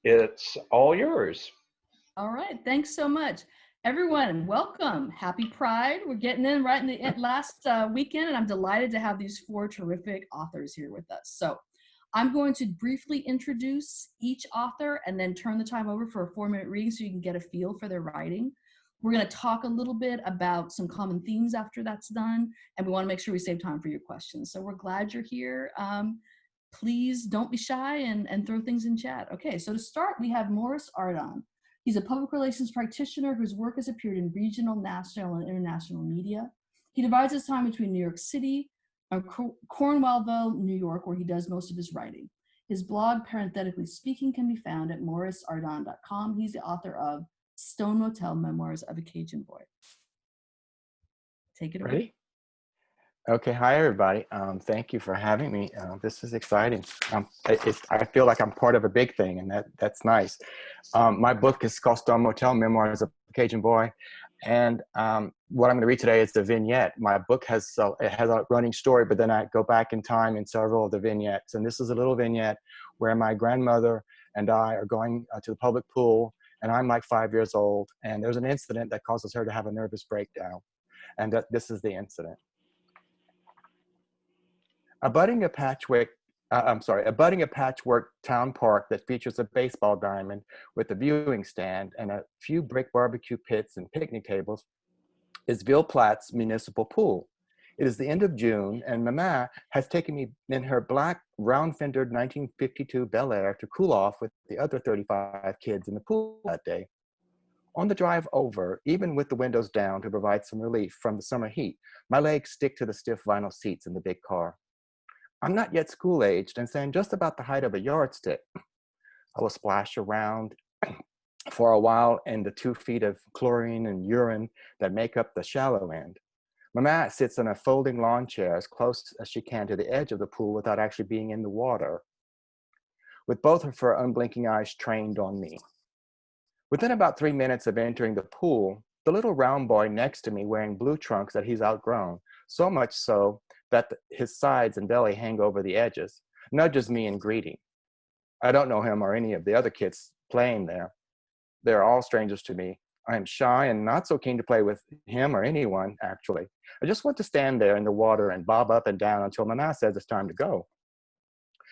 It's all yours. All right, thanks so much. Everyone, welcome. Happy Pride. We're getting in right in the last weekend, and I'm delighted to have these four terrific authors here with us. So I'm going to briefly introduce each author and then turn the time over for a 4-minute reading so you can get a feel for their writing. We're going to talk a little bit about some common themes after that's done, and we want to make sure we save time for your questions. So we're glad you're here. Please don't be shy and throw things in chat. Okay, so to start, we have Morris Ardon. He's a public relations practitioner whose work has appeared in regional, national, and international media. He divides his time between New York City and Cornwallville, New York, where he does most of his writing. His blog, Parenthetically Speaking, can be found at morrisardon.com. He's the author of Stone Motel, Memoirs of a Cajun Boy. Take it away. Ready? Okay, hi everybody. Thank you for having me. This is exciting. I feel like I'm part of a big thing, and that's nice. My book is called Stone Motel, Memoirs of a Cajun Boy, and what I'm going to read today is the vignette. My book has a running story, but then I go back in time in several of the vignettes, and this is a little vignette where my grandmother and I are going to the public pool, and I'm like 5 years old, and there's an incident that causes her to have a nervous breakdown, and this is the incident. Abutting a patchwork town park that features a baseball diamond with a viewing stand and a few brick barbecue pits and picnic tables is Ville Platte's municipal pool. It is the end of June, and Mama has taken me in her black, round-fendered 1952 Bel Air to cool off with the other 35 kids in the pool that day. On the drive over, even with the windows down to provide some relief from the summer heat, my legs stick to the stiff vinyl seats in the big car. I'm not yet school-aged and stand just about the height of a yardstick. I will splash around for a while in the 2 feet of chlorine and urine that make up the shallow end. Mama sits in a folding lawn chair as close as she can to the edge of the pool without actually being in the water, with both of her unblinking eyes trained on me. Within about 3 minutes of entering the pool, the little round boy next to me wearing blue trunks that he's outgrown, so much so that his sides and belly hang over the edges, nudges me in greeting. I don't know him or any of the other kids playing there. They're all strangers to me. I am shy and not so keen to play with him or anyone, actually. I just want to stand there in the water and bob up and down until Mama says it's time to go.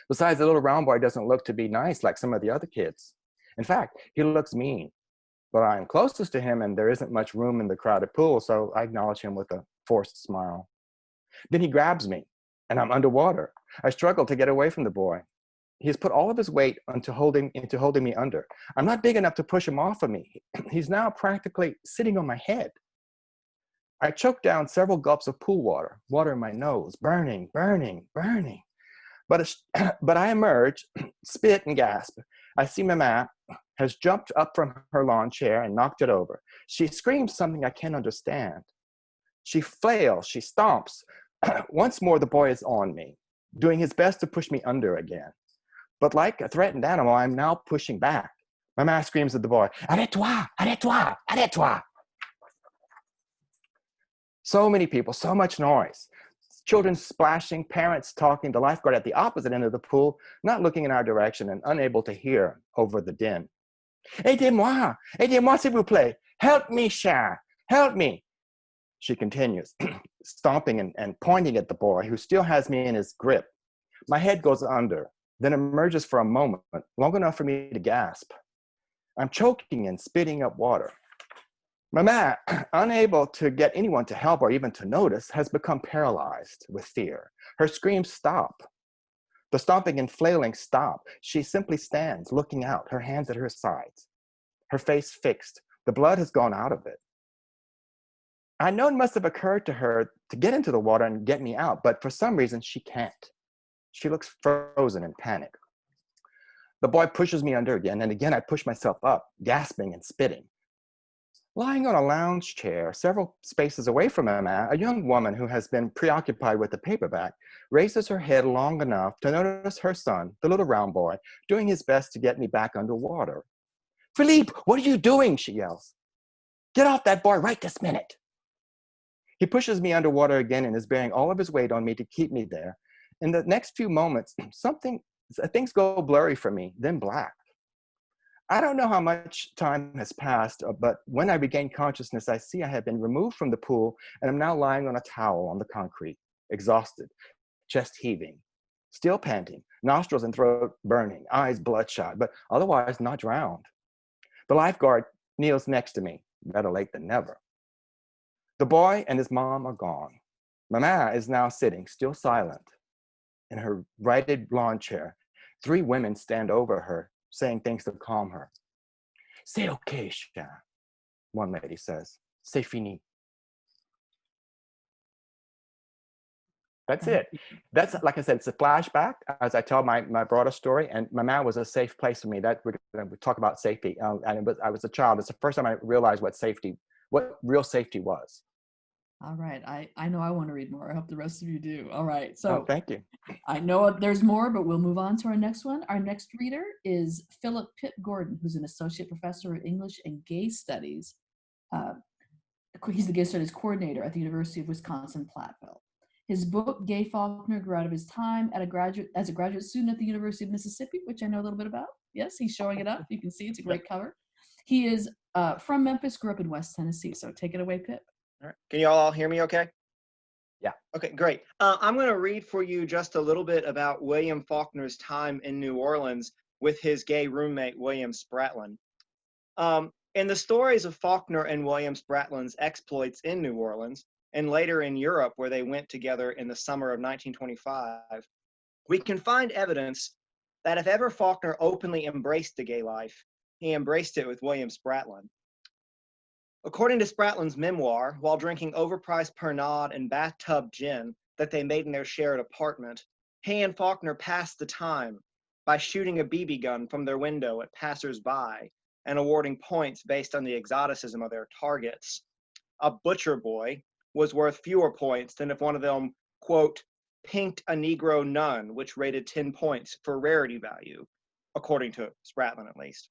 Besides, the little round boy doesn't look to be nice like some of the other kids. In fact, he looks mean. But I am closest to him and there isn't much room in the crowded pool, so I acknowledge him with a forced smile. Then he grabs me, and I'm underwater. I struggle to get away from the boy. He has put all of his weight into holding me under. I'm not big enough to push him off of me. He's now practically sitting on my head. I choke down several gulps of pool water, water in my nose, burning, burning, burning. But I emerge, spit and gasp. I see Mama has jumped up from her lawn chair and knocked it over. She screams something I can't understand. She flails, she stomps. Once more, the boy is on me, doing his best to push me under again. But like a threatened animal, I'm now pushing back. Mama screams at the boy, "Arrête-toi, arrête-toi, arrête-toi." So many people, so much noise. Children splashing, parents talking, the lifeguard at the opposite end of the pool, not looking in our direction and unable to hear over the din. Aidez-moi, aidez-moi s'il vous plaît. Help me, cher, help me. She continues, stomping and pointing at the boy who still has me in his grip. My head goes under, then emerges for a moment, long enough for me to gasp. I'm choking and spitting up water. Mama, unable to get anyone to help or even to notice, has become paralyzed with fear. Her screams stop. The stomping and flailing stop. She simply stands, looking out, her hands at her sides, her face fixed. The blood has gone out of it. I know it must have occurred to her to get into the water and get me out, but for some reason she can't. She looks frozen in panic. The boy pushes me under again, and again I push myself up, gasping and spitting. Lying on a lounge chair, several spaces away from Mama, a young woman who has been preoccupied with the paperback raises her head long enough to notice her son, the little round boy, doing his best to get me back underwater. "Philippe, what are you doing?" she yells. "Get off that boy right this minute." He pushes me underwater again and is bearing all of his weight on me to keep me there. In the next few moments, things go blurry for me, then black. I don't know how much time has passed, but when I regain consciousness, I see I have been removed from the pool and am now lying on a towel on the concrete, exhausted, chest heaving, still panting, nostrils and throat burning, eyes bloodshot, but otherwise not drowned. The lifeguard kneels next to me, better late than never. The boy and his mom are gone. Mama is now sitting, still silent, in her righted lawn chair. Three women stand over her, saying things to calm her. C'est okay, chien, one lady says. C'est fini. That's it. That's, like I said, it's a flashback as I tell my broader story. And Mama was a safe place for me. That we talk about safety. And I was a child. It's the first time I realized what real safety was. All right. I know I want to read more. I hope the rest of you do. All right. Oh, So thank you. I know there's more, but we'll move on to our next one. Our next reader is Philip Pitt Gordon, who's an associate professor of English and Gay Studies. He's the Gay Studies coordinator at the University of Wisconsin-Platteville. His book, Gay Faulkner, grew out of his time as a graduate student at the University of Mississippi, which I know a little bit about. Yes, he's showing it up. You can see it's a great cover. He is from Memphis, grew up in West Tennessee. So take it away, Pip. All right. Can you all hear me okay? Yeah. Okay, great. I'm going to read for you just a little bit about William Faulkner's time in New Orleans with his gay roommate, William Spratlin. In the stories of Faulkner and William Spratlin's exploits in New Orleans, and later in Europe, where they went together in the summer of 1925, we can find evidence that if ever Faulkner openly embraced the gay life, he embraced it with William Spratlin. According to Spratlin's memoir, while drinking overpriced Pernod and bathtub gin that they made in their shared apartment, he and Faulkner passed the time by shooting a BB gun from their window at passers-by and awarding points based on the exoticism of their targets. A butcher boy was worth fewer points than if one of them, quote, pinked a Negro nun, which rated 10 points for rarity value, according to Spratlin at least.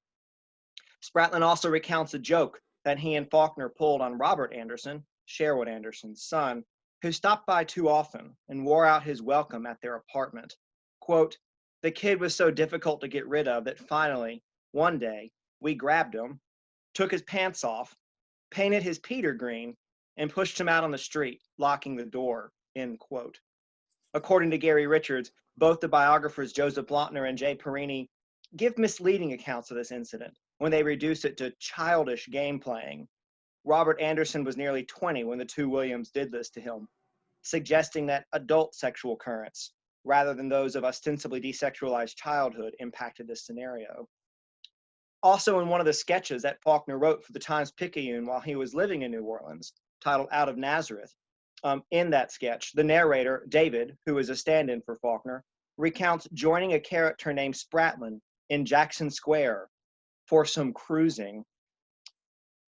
Spratlin also recounts a joke that he and Faulkner pulled on Robert Anderson, Sherwood Anderson's son, who stopped by too often and wore out his welcome at their apartment. Quote, the kid was so difficult to get rid of that finally, one day, we grabbed him, took his pants off, painted his Peter green, and pushed him out on the street, locking the door, end quote. According to Gary Richards, both the biographers Joseph Lautner and Jay Perini give misleading accounts of this incident when they reduce it to childish game playing. Robert Anderson was nearly 20 when the two Williams did this to him, suggesting that adult sexual currents, rather than those of ostensibly desexualized childhood, impacted this scenario. Also, in one of the sketches that Faulkner wrote for the Times-Picayune while he was living in New Orleans, titled Out of Nazareth, in that sketch, the narrator, David, who is a stand-in for Faulkner, recounts joining a character named Spratlin in Jackson Square for some cruising.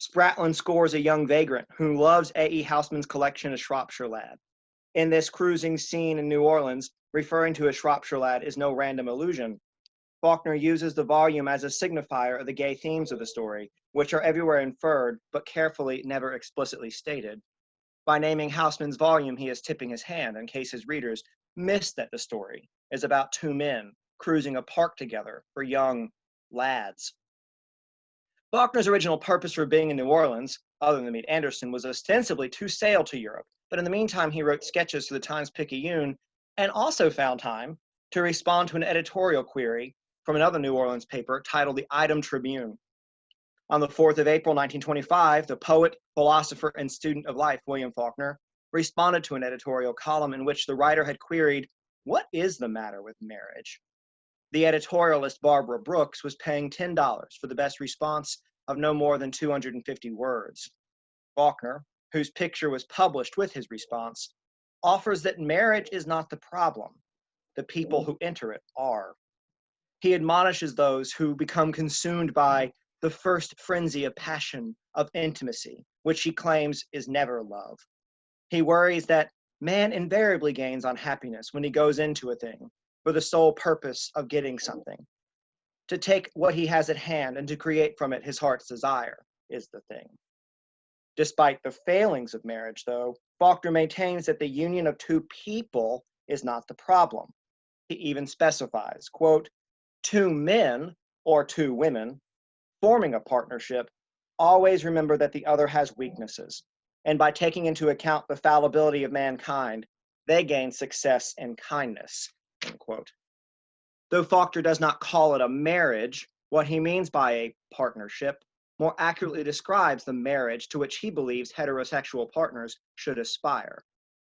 Spratlin scores a young vagrant who loves A.E. Houseman's collection of Shropshire Lad. In this cruising scene in New Orleans, referring to a Shropshire Lad is no random allusion. Faulkner uses the volume as a signifier of the gay themes of the story, which are everywhere inferred, but carefully never explicitly stated. By naming Houseman's volume, he is tipping his hand in case his readers miss that the story is about two men cruising a park together for young lads. Faulkner's original purpose for being in New Orleans, other than to meet Anderson, was ostensibly to sail to Europe, but in the meantime he wrote sketches for the Times-Picayune and also found time to respond to an editorial query from another New Orleans paper titled the Item Tribune. On the 4th of April, 1925, the poet, philosopher, and student of life, William Faulkner, responded to an editorial column in which the writer had queried, "What is the matter with marriage?" The editorialist, Barbara Brooks, was paying $10 for the best response of no more than 250 words. Faulkner, whose picture was published with his response, offers that marriage is not the problem. The people who enter it are. He admonishes those who become consumed by the first frenzy of passion, of intimacy, which he claims is never love. He worries that man invariably gains on happiness when he goes into a thing for the sole purpose of getting something. To take what he has at hand and to create from it his heart's desire is the thing. Despite the failings of marriage, though, Faulkner maintains that the union of two people is not the problem. He even specifies, quote, two men or two women forming a partnership, always remember that the other has weaknesses. And by taking into account the fallibility of mankind, they gain success and kindness, end quote. Though Faulkner does not call it a marriage, what he means by a partnership more accurately describes the marriage to which he believes heterosexual partners should aspire.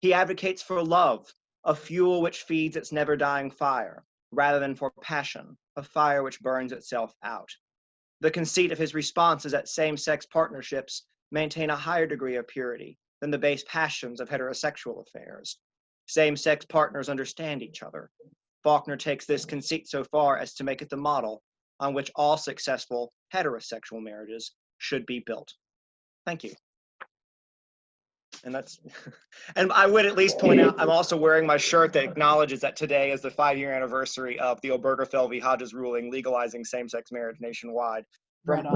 He advocates for love, a fuel which feeds its never-dying fire, rather than for passion, a fire which burns itself out. The conceit of his response is that same-sex partnerships maintain a higher degree of purity than the base passions of heterosexual affairs. Same-sex partners understand each other. Faulkner takes this conceit so far as to make it the model on which all successful heterosexual marriages should be built. Thank you. And that's, and I would at least point out, I'm also wearing my shirt that acknowledges that today is the 5-year anniversary of the Obergefell v. Hodges ruling legalizing same-sex marriage nationwide. From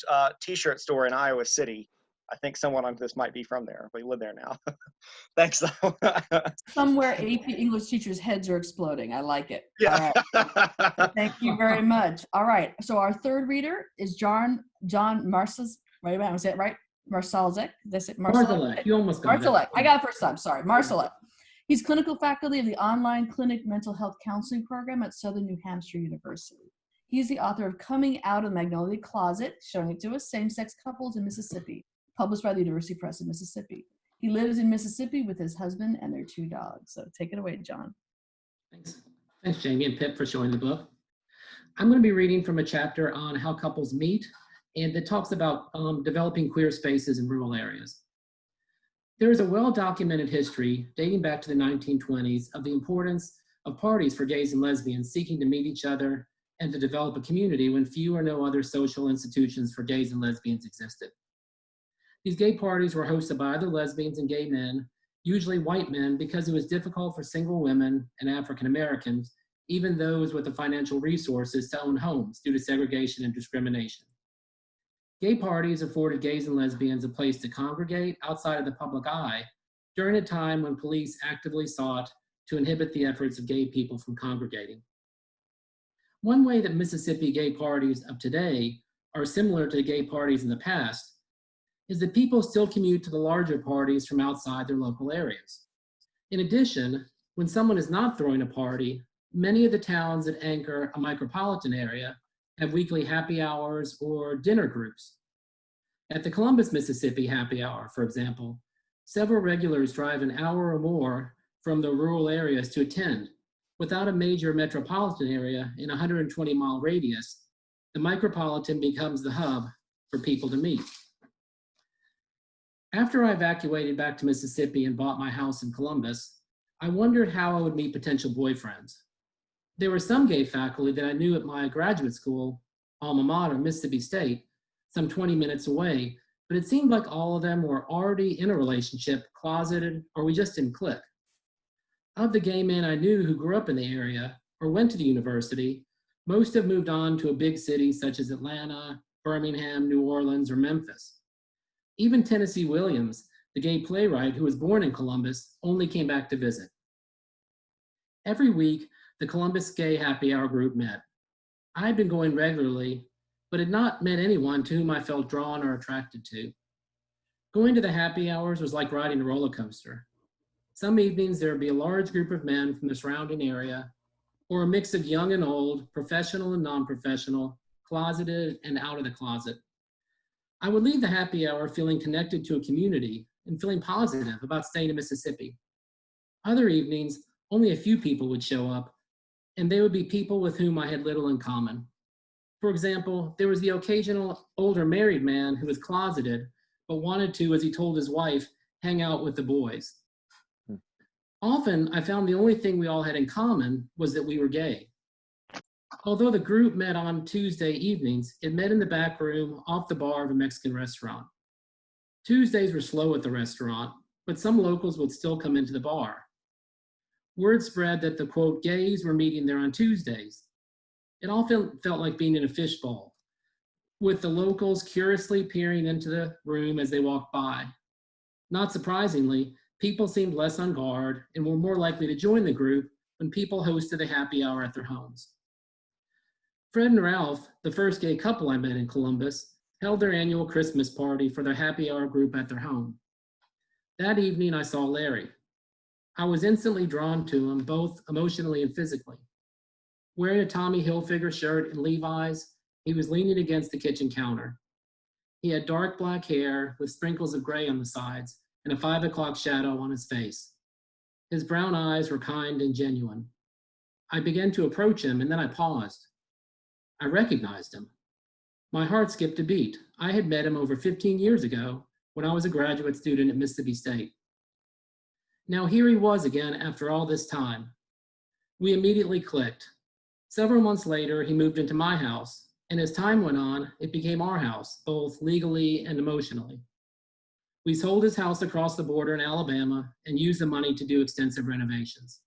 a t-shirt store in Iowa City. I think someone on this might be from there. We live there now. Thanks, though. Somewhere AP English teachers' heads are exploding. I like it. Yeah. All right. Thank you very much. All right. So our third reader is John Marsals. Wait a minute, was that right? Marsalek. That's it. Marsalek. You almost got Marsalek. it. I got it first time. Sorry. Marsalek. He's clinical faculty of the online clinic mental health counseling program at Southern New Hampshire University. He's the author of Coming Out of Magnolia Closet, Showing It to Us, Same-Sex Couples in Mississippi, published by the University Press of Mississippi. He lives in Mississippi with his husband and their 2 dogs. So take it away, John. Thanks. Thanks, Jamie and Pip, for showing the book. I'm going to be reading from a chapter on how couples meet, and it talks about developing queer spaces in rural areas. There is a well-documented history dating back to the 1920s of the importance of parties for gays and lesbians seeking to meet each other and to develop a community when few or no other social institutions for gays and lesbians existed. These gay parties were hosted by other lesbians and gay men, usually white men, because it was difficult for single women and African Americans, even those with the financial resources, to own homes due to segregation and discrimination. Gay parties afforded gays and lesbians a place to congregate outside of the public eye during a time when police actively sought to inhibit the efforts of gay people from congregating. One way that Mississippi gay parties of today are similar to gay parties in the past is that people still commute to the larger parties from outside their local areas. In addition, when someone is not throwing a party, many of the towns that anchor a micropolitan area have weekly happy hours or dinner groups. At the Columbus, Mississippi happy hour, for example, several regulars drive an hour or more from the rural areas to attend. Without a major metropolitan area in a 120-mile radius, the micropolitan becomes the hub for people to meet. After I evacuated back to Mississippi and bought my house in Columbus, I wondered how I would meet potential boyfriends. There were some gay faculty that I knew at my graduate school, alma mater, Mississippi State, some 20 minutes away, but it seemed like all of them were already in a relationship, closeted, or we just didn't click. Of the gay men I knew who grew up in the area or went to the university, most have moved on to a big city such as Atlanta, Birmingham, New Orleans, or Memphis. Even Tennessee Williams, the gay playwright who was born in Columbus, only came back to visit. Every week, the Columbus Gay Happy Hour group met. I had been going regularly, but had not met anyone to whom I felt drawn or attracted to. Going to the happy hours was like riding a roller coaster. Some evenings there would be a large group of men from the surrounding area, or a mix of young and old, professional and non-professional, closeted and out of the closet. I would leave the happy hour feeling connected to a community and feeling positive about staying in Mississippi. Other evenings, only a few people would show up, and they would be people with whom I had little in common. For example, there was the occasional older married man who was closeted, but wanted to, as he told his wife, hang out with the boys. Often, I found the only thing we all had in common was that we were gay. Although the group met on Tuesday evenings, it met in the back room off the bar of a Mexican restaurant. Tuesdays were slow at the restaurant, but some locals would still come into the bar. Word spread that the, quote, gays were meeting there on Tuesdays. It all felt like being in a fishbowl, with the locals curiously peering into the room as they walked by. Not surprisingly, people seemed less on guard and were more likely to join the group when people hosted a happy hour at their homes. Fred and Ralph, the first gay couple I met in Columbus, held their annual Christmas party for their happy hour group at their home. That evening, I saw Larry. I was instantly drawn to him, both emotionally and physically. Wearing a Tommy Hilfiger shirt and Levi's, he was leaning against the kitchen counter. He had dark black hair with sprinkles of gray on the sides and a 5 o'clock shadow on his face. His brown eyes were kind and genuine. I began to approach him, and then I paused. I recognized him. My heart skipped a beat. I had met him over 15 years ago when I was a graduate student at Mississippi State. Now here he was again after all this time. We immediately clicked. Several months later, he moved into my house, and as time went on, it became our house, both legally and emotionally. We sold his house across the border in Alabama and used the money to do extensive renovations.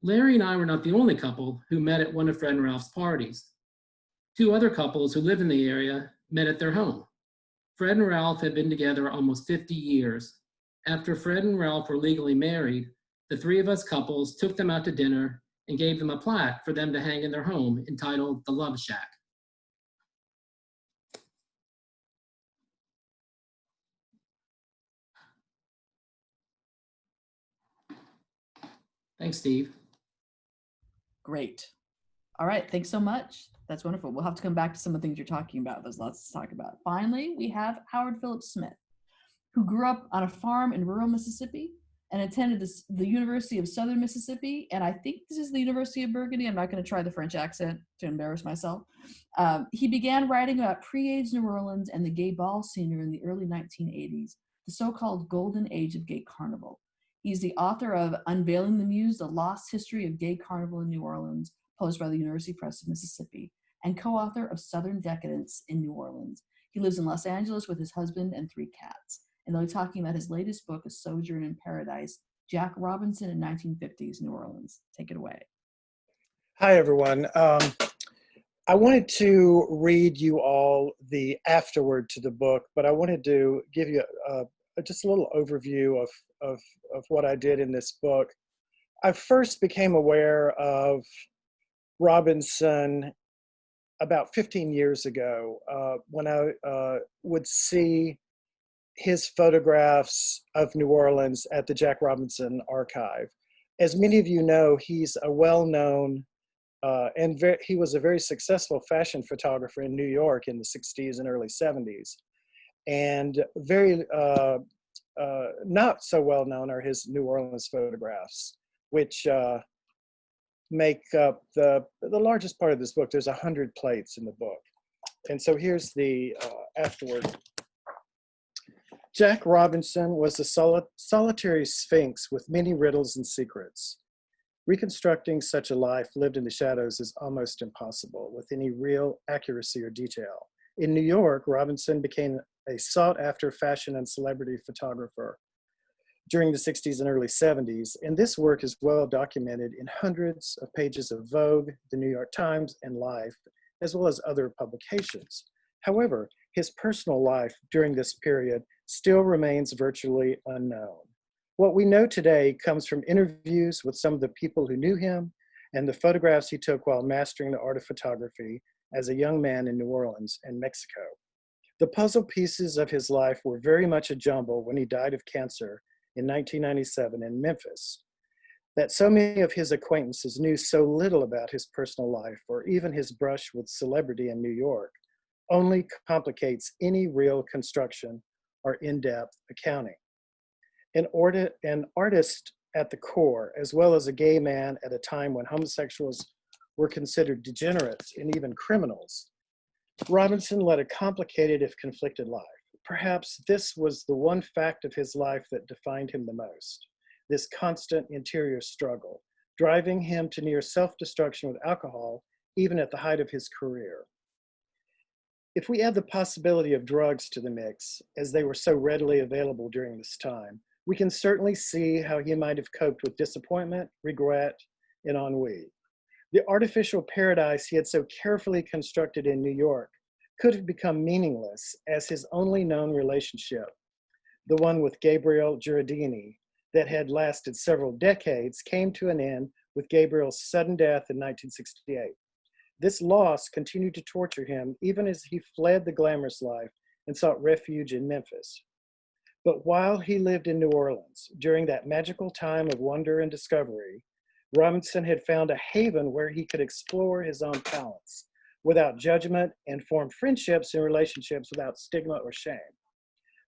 Larry and I were not the only couple who met at one of Fred and Ralph's parties. Two other couples who live in the area met at their home. Fred and Ralph had been together almost 50 years. After Fred and Ralph were legally married, the three of us couples took them out to dinner and gave them a plaque for them to hang in their home entitled The Love Shack. Thanks, Steve. Great. All right, thanks so much. That's wonderful. We'll have to come back to some of the things you're talking about. There's lots to talk about. Finally, we have Howard Phillips Smith, who grew up on a farm in rural Mississippi and attended the University of Southern Mississippi. And I think this is the University of Burgundy. I'm not going to try the French accent to embarrass myself. He began writing about pre-AIDS New Orleans and the gay ball scene in the early 1980s, the so-called golden age of gay carnival. He's the author of Unveiling the Muse, The Lost History of Gay Carnival in New Orleans, published by the University Press of Mississippi, and co-author of Southern Decadence in New Orleans. He lives in Los Angeles with his husband and 3 cats. And they'll be talking about his latest book, A Sojourn in Paradise, Jack Robinson in 1950s New Orleans. Take it away. Hi, everyone. I wanted to read you all the afterword to the book, but I wanted to give you just a little overview of what I did in this book. I first became aware of Robinson about 15 years ago when I would see his photographs of New Orleans at the Jack Robinson Archive. As many of you know, he's a well-known he was a very successful fashion photographer in New York in the 60s and early 70s. And very not so well known are his New Orleans photographs, which make up the largest part of this book. There's 100 plates in the book. And so here's the afterword. Jack Robinson was a solitary sphinx with many riddles and secrets. Reconstructing such a life lived in the shadows is almost impossible with any real accuracy or detail. In New York, Robinson became a sought-after fashion and celebrity photographer during the 60s and early 70s, and this work is well documented in hundreds of pages of Vogue, the New York Times, and Life, as well as other publications. However, his personal life during this period still remains virtually unknown. What we know today comes from interviews with some of the people who knew him and the photographs he took while mastering the art of photography as a young man in New Orleans and Mexico. The puzzle pieces of his life were very much a jumble when he died of cancer in 1997 in Memphis. That so many of his acquaintances knew so little about his personal life or even his brush with celebrity in New York only complicates any real construction or in-depth accounting. An artist at the core, as well as a gay man at a time when homosexuals were considered degenerates and even criminals, Robinson led a complicated, if conflicted, life. Perhaps this was the one fact of his life that defined him the most, this constant interior struggle, driving him to near self-destruction with alcohol, even at the height of his career. If we add the possibility of drugs to the mix, as they were so readily available during this time, we can certainly see how he might have coped with disappointment, regret, and ennui. The artificial paradise he had so carefully constructed in New York could have become meaningless as his only known relationship, the one with Gabriel Giardini, that had lasted several decades, came to an end with Gabriel's sudden death in 1968. This loss continued to torture him even as he fled the glamorous life and sought refuge in Memphis. But while he lived in New Orleans, during that magical time of wonder and discovery, Robinson had found a haven where he could explore his own talents without judgment and form friendships and relationships without stigma or shame.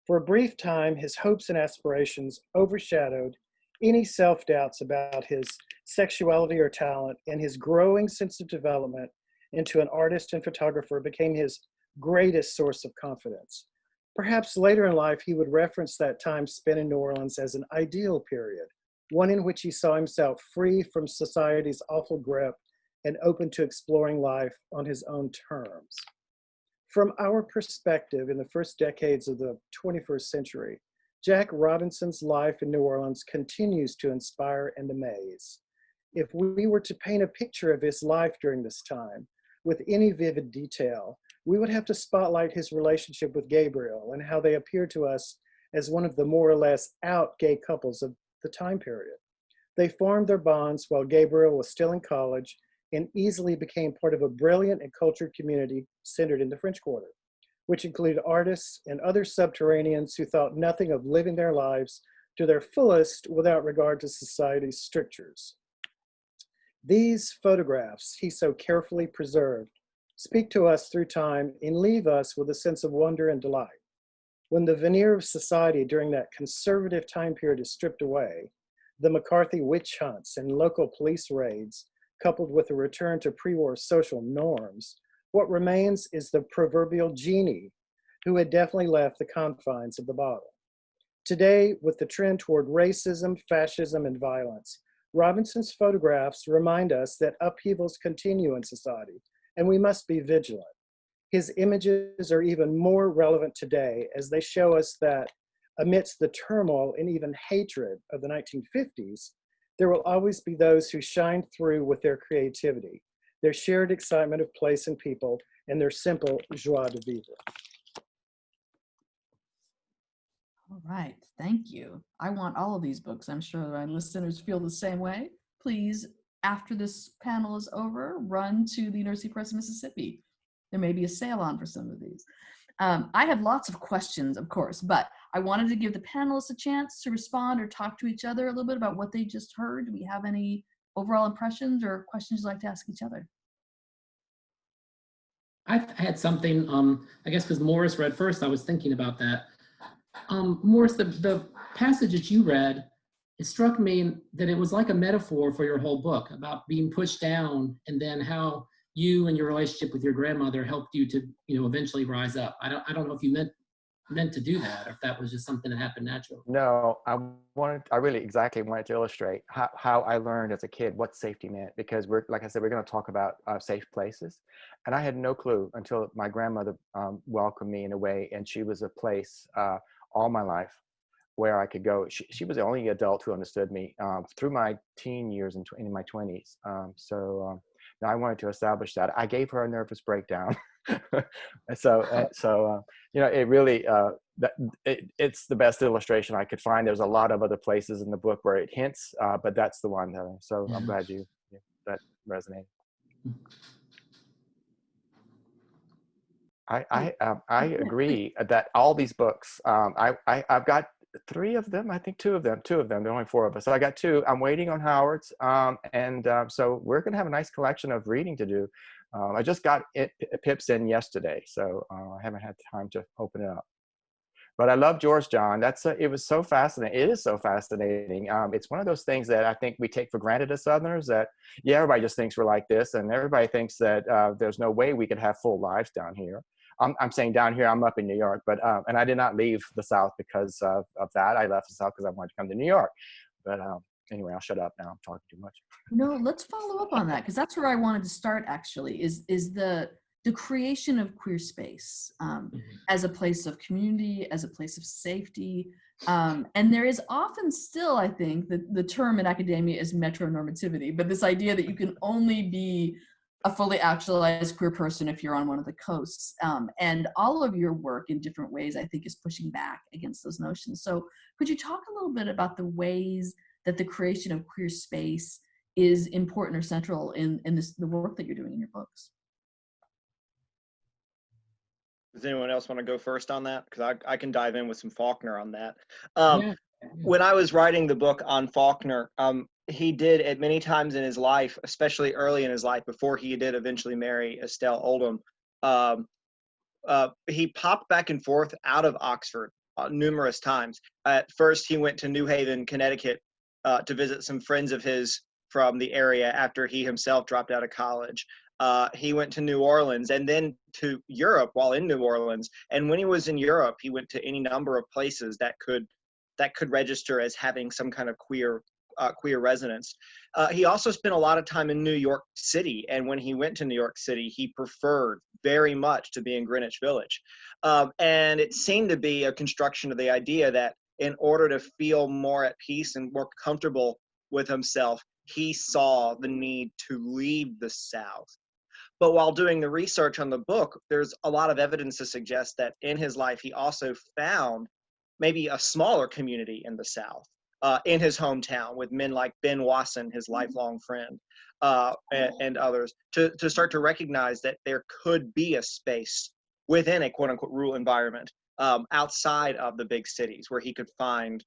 For a brief time, his hopes and aspirations overshadowed any self-doubts about his sexuality or talent, and his growing sense of development into an artist and photographer became his greatest source of confidence. Perhaps later in life, he would reference that time spent in New Orleans as an ideal period, one in which he saw himself free from society's awful grip and open to exploring life on his own terms. From our perspective in the first decades of the 21st century, Jack Robinson's life in New Orleans continues to inspire and amaze. If we were to paint a picture of his life during this time with any vivid detail, we would have to spotlight his relationship with Gabriel and how they appear to us as one of the more or less out gay couples of the time period. They formed their bonds while Gabriel was still in college and easily became part of a brilliant and cultured community centered in the French Quarter, which included artists and other subterraneans who thought nothing of living their lives to their fullest without regard to society's strictures. These photographs he so carefully preserved speak to us through time and leave us with a sense of wonder and delight. When the veneer of society during that conservative time period is stripped away, the McCarthy witch hunts and local police raids, coupled with a return to pre-war social norms, what remains is the proverbial genie who had definitely left the confines of the bottle. Today, with the trend toward racism, fascism, and violence, Robinson's photographs remind us that upheavals continue in society, and we must be vigilant. His images are even more relevant today as they show us that amidst the turmoil and even hatred of the 1950s, there will always be those who shine through with their creativity, their shared excitement of place and people, and their simple joie de vivre. All right, thank you. I want all of these books. I'm sure my listeners feel the same way. Please, after this panel is over, run to the University Press of Mississippi. There may be a sale on for some of these. I have lots of questions, of course, but I wanted to give the panelists a chance to respond or talk to each other a little bit about what they just heard. Do we have any overall impressions or questions you'd like to ask each other? I've had something, I guess because Morris read first, I was thinking about that. Morris, the passage that you read, it struck me that it was like a metaphor for your whole book about being pushed down and then how you and your relationship with your grandmother helped you to, eventually rise up. I don't know if you meant to do that or if that was just something that happened naturally. No, I really exactly wanted to illustrate how I learned as a kid what safety meant, because like I said, we're going to talk about safe places. And I had no clue until my grandmother welcomed me in a way, and she was a place all my life where I could go. She was the only adult who understood me through my teen years and in my 20s. Now I wanted to establish that. I gave her a nervous breakdown. It really, it's the best illustration I could find. There's a lot of other places in the book where it hints, but that's the one. So I'm glad that resonated. I agree that all these books, I've got 3 of them. I think 2 of them. There are only 4 of us. So I got 2. I'm waiting on Howard's, so we're going to have a nice collection of reading to do. I just got Pips in yesterday, so I haven't had time to open it up. But I love George John. It was so fascinating. It is so fascinating. It's one of those things that I think we take for granted as Southerners, that, everybody just thinks we're like this, and everybody thinks that there's no way we could have full lives down here. I'm saying down here, I'm up in New York, but and I did not leave the South because of that. I left the South because I wanted to come to New York. But anyway, I'll shut up now. I'm talking too much. No, let's follow up on that, because that's where I wanted to start, actually, is the creation of queer space as a place of community, as a place of safety. And there is often still, I think, the term in academia is metronormativity, but this idea that you can only be a fully actualized queer person if you're on one of the coasts. And all of your work in different ways, I think, is pushing back against those notions. So could you talk a little bit about the ways that the creation of queer space is important or central in the work that you're doing in your books? Does anyone else want to go first on that? Because I can dive in with some Faulkner on that. Yeah. When I was writing the book on Faulkner, he did at many times in his life, especially early in his life, before he did eventually marry Estelle Oldham, he popped back and forth out of Oxford numerous times. At first, he went to New Haven, Connecticut, to visit some friends of his from the area after he himself dropped out of college. He went to New Orleans and then to Europe while in New Orleans. And when he was in Europe, he went to any number of places that could register as having some kind of queer residence. He also spent a lot of time in New York City, and when he went to New York City, he preferred very much to be in Greenwich Village. And it seemed to be a construction of the idea that in order to feel more at peace and more comfortable with himself, he saw the need to leave the South. But while doing the research on the book, there's a lot of evidence to suggest that in his life, he also found maybe a smaller community in the South, in his hometown, with men like Ben Wasson, his lifelong friend, and others, to start to recognize that there could be a space within a quote unquote rural environment, outside of the big cities where he could find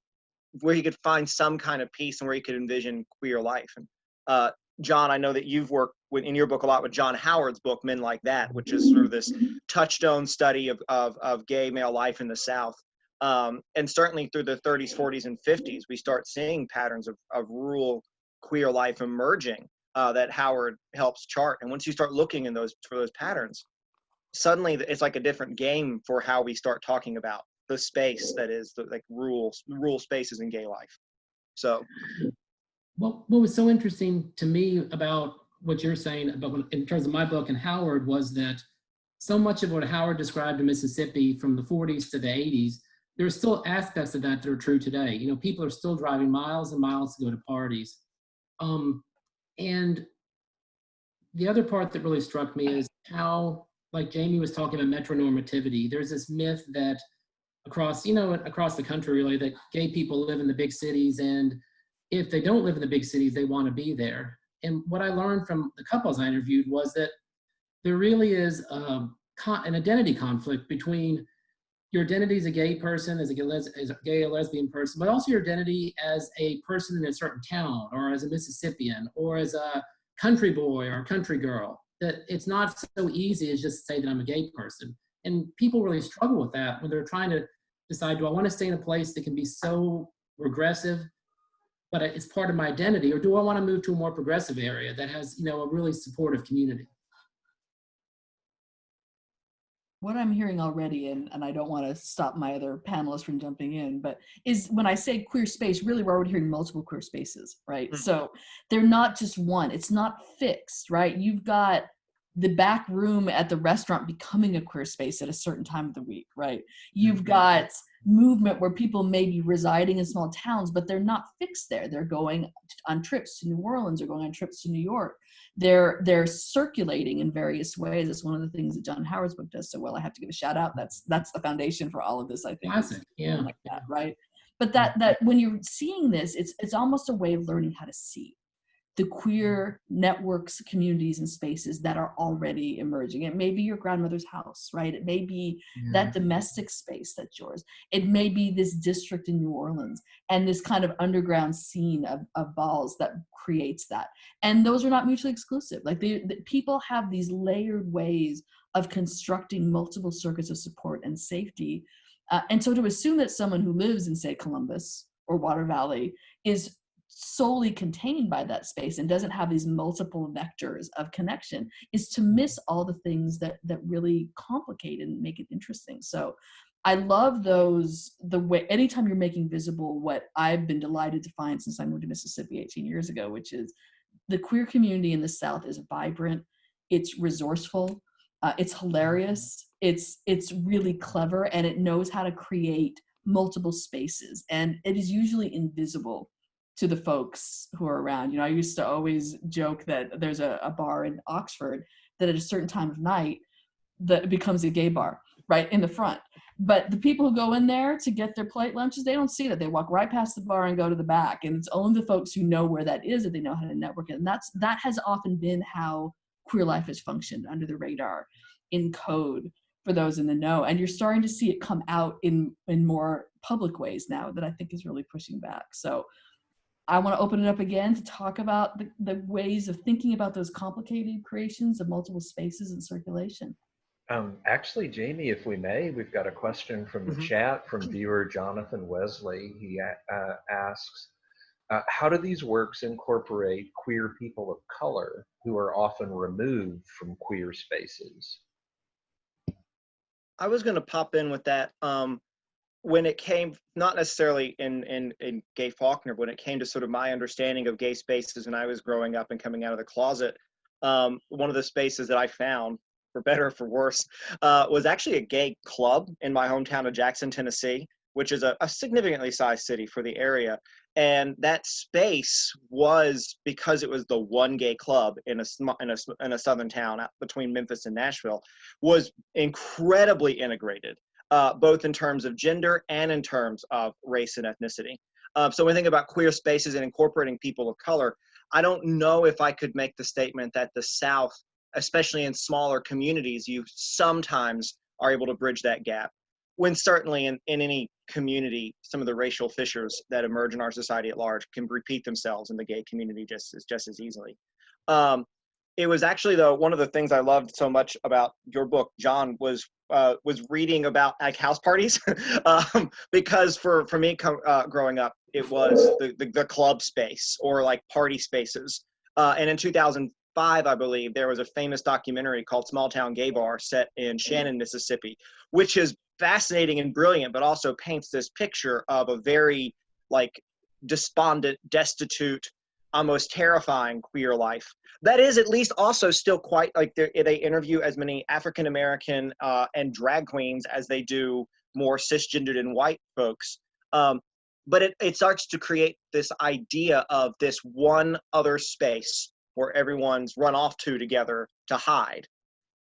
some kind of peace and where he could envision queer life. And John, I know that you've worked in your book a lot with John Howard's book, Men Like That, which is sort of this touchstone study of gay male life in the South. And certainly through the 30s, 40s, and 50s, we start seeing patterns of rural queer life emerging that Howard helps chart. And once you start looking for those patterns, suddenly it's like a different game for how we start talking about the space that is like rural spaces in gay life. So, well, what was so interesting to me about what you're saying about in terms of my book and Howard was that so much of what Howard described in Mississippi from the 40s to the 80s, there are still aspects of that are true today. You know, people are still driving miles and miles to go to parties. And the other part that really struck me is how, like Jamie was talking about metronormativity, there's this myth that across the country really, that gay people live in the big cities, and if they don't live in the big cities, they want to be there. And what I learned from the couples I interviewed was that there really is an identity conflict between your identity as a gay person, as a gay or lesbian person, but also your identity as a person in a certain town, or as a Mississippian, or as a country boy or a country girl. That it's not so easy as just to say that I'm a gay person. And people really struggle with that when they're trying to decide, do I want to stay in a place that can be so regressive, but it's part of my identity, or do I want to move to a more progressive area that has, a really supportive community? What I'm hearing already, and I don't want to stop my other panelists from jumping in, but is when I say queer space, really we're already hearing multiple queer spaces, right? Mm-hmm. So they're not just one, it's not fixed, right? You've got the back room at the restaurant becoming a queer space at a certain time of the week, right? You've got movement where people may be residing in small towns, but they're not fixed there. They're going on trips to New Orleans or going on trips to New York. They're circulating in various ways. It's one of the things that John Howard's book does so well. I have to give a shout out. That's the foundation for all of this, I think. Classic, yeah. Like that, right? But that when you're seeing this, it's almost a way of learning how to see the queer networks, communities, and spaces that are already emerging. It may be your grandmother's house, right? It may be that domestic space that's yours. It may be this district in New Orleans and this kind of underground scene of balls that creates that. And those are not mutually exclusive. Like the people have these layered ways of constructing multiple circuits of support and safety. And so to assume that someone who lives in, say, Columbus or Water Valley is solely contained by that space and doesn't have these multiple vectors of connection is to miss all the things that really complicate and make it interesting. So I love the way anytime you're making visible what I've been delighted to find since I moved to Mississippi 18 years ago, which is the queer community in the South is vibrant, it's resourceful, it's hilarious, it's really clever, and it knows how to create multiple spaces, and it is usually invisible to the folks who are around. I used to always joke that there's a bar in Oxford that at a certain time of night that becomes a gay bar right in the front. But the people who go in there to get their plate lunches, they don't see that. They walk right past the bar and go to the back. And it's only the folks who know where that is that they know how to network it. And that has often been how queer life has functioned, under the radar, in code, for those in the know. And you're starting to see it come out in more public ways now that I think is really pushing back. So I want to open it up again to talk about the ways of thinking about those complicated creations of multiple spaces and circulation. Actually, Jamie, if we may, we've got a question from the chat from viewer Jonathan Wesley. He asks, how do these works incorporate queer people of color who are often removed from queer spaces? I was going to pop in with that. When it came, not necessarily in Gay Faulkner, when it came to sort of my understanding of gay spaces when I was growing up and coming out of the closet, one of the spaces that I found, for better or for worse, was actually a gay club in my hometown of Jackson, Tennessee, which is a significantly sized city for the area. And that space was, because it was the one gay club in a southern town out between Memphis and Nashville, was incredibly integrated. Both in terms of gender and in terms of race and ethnicity. So when we think about queer spaces and incorporating people of color, I don't know if I could make the statement that the South, especially in smaller communities, you sometimes are able to bridge that gap. When certainly in any community, some of the racial fissures that emerge in our society at large can repeat themselves in the gay community just as easily. It was actually, though, one of the things I loved so much about your book, John, was reading about like house parties, because for me growing up, it was the club space or like party spaces. And in 2005, I believe, there was a famous documentary called Small Town Gay Bar set in Shannon, Mississippi, which is fascinating and brilliant, but also paints this picture of a very like despondent, destitute, almost terrifying queer life. That is at least also still quite like they interview as many African American and drag queens as they do more cisgendered and white folks. But it starts to create this idea of this one other space where everyone's run off to together to hide.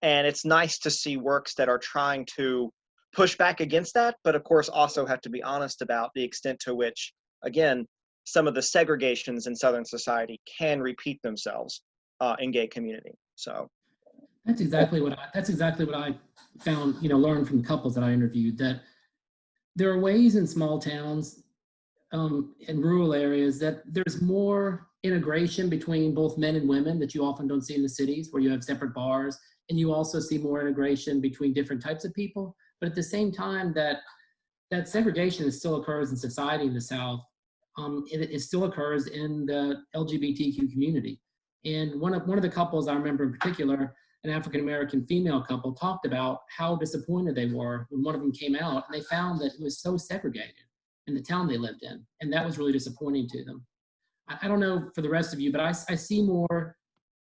And it's nice to see works that are trying to push back against that, but of course also have to be honest about the extent to which, again, some of the segregations in Southern society can repeat themselves in gay community. So that's exactly what I found, learned from couples that I interviewed, that there are ways in small towns, in rural areas, that there's more integration between both men and women that you often don't see in the cities, where you have separate bars, and you also see more integration between different types of people. But at the same time, that segregation still occurs in society in the South. It still occurs in the LGBTQ community. And one of the couples I remember in particular, an African-American female couple, talked about how disappointed they were when one of them came out, and they found that it was so segregated in the town they lived in. And that was really disappointing to them. I don't know for the rest of you, but I see more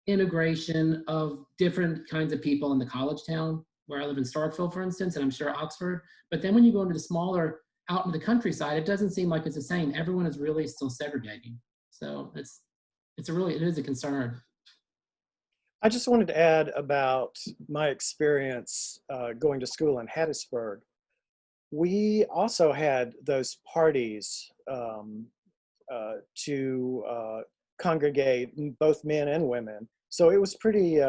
integration of different kinds of people in the college town, where I live in Starkville, for instance, and I'm sure Oxford. But then when you go into the smaller, out in the countryside, it doesn't seem like it's the same. Everyone is really still segregating. So it is a concern. I just wanted to add about my experience going to school in Hattiesburg. We also had those parties to congregate both men and women. So it was pretty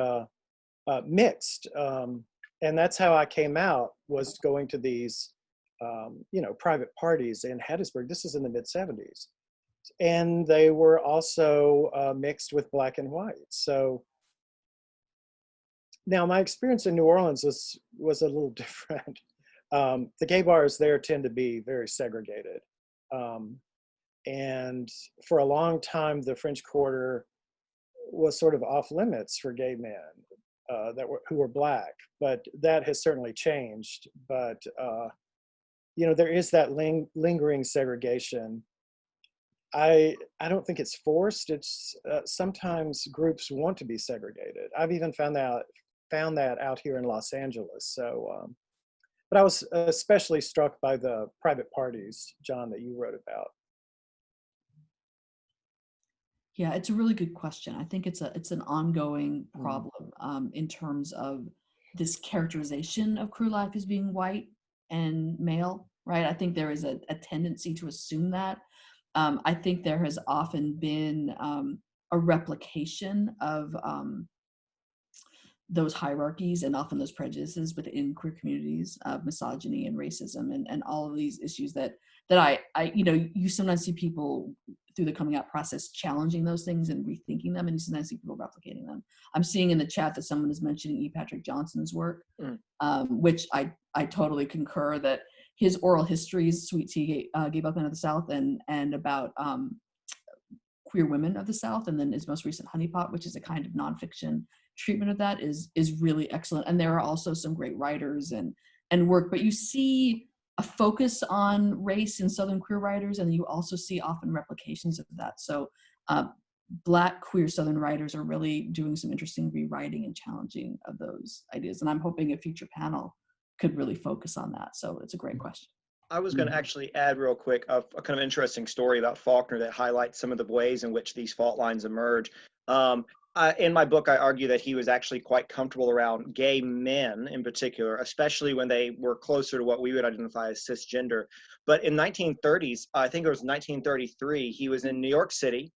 mixed. And that's how I came out, was going to these private parties in Hattiesburg. This is in the mid-'70s. And they were also mixed with black and white. So now my experience in New Orleans was a little different. The gay bars there tend to be very segregated. And for a long time, the French Quarter was sort of off limits for gay men who were black, but that has certainly changed. But there is that lingering segregation. I don't think it's forced. It's sometimes groups want to be segregated. I've even found that out here in Los Angeles. So, but I was especially struck by the private parties, John, that you wrote about. Yeah, it's a really good question. I think it's an ongoing problem in terms of this characterization of crew life as being white and male, right? I think there is a tendency to assume that. I think there has often been a replication of those hierarchies and often those prejudices within queer communities of misogyny and racism and all of these issues that I you sometimes see people through the coming out process challenging those things and rethinking them, and you sometimes see people replicating them. I'm seeing in the chat that someone is mentioning E. Patrick Johnson's work, which I totally concur that his oral histories, Sweet Tea, Gay Black Men of the South, and about queer women of the South, and then his most recent Honey Pot, which is a kind of nonfiction treatment of that, is really excellent. And there are also some great writers and work, but you see a focus on race in Southern queer writers, and you also see often replications of that. So Black queer Southern writers are really doing some interesting rewriting and challenging of those ideas. And I'm hoping a future panel could really focus on that. So it's a great question. I was going to actually add real quick a kind of interesting story about Faulkner that highlights some of the ways in which these fault lines emerge. In my book, I argue that he was actually quite comfortable around gay men in particular, especially when they were closer to what we would identify as cisgender. But in 1930s, I think it was 1933, he was in New York City.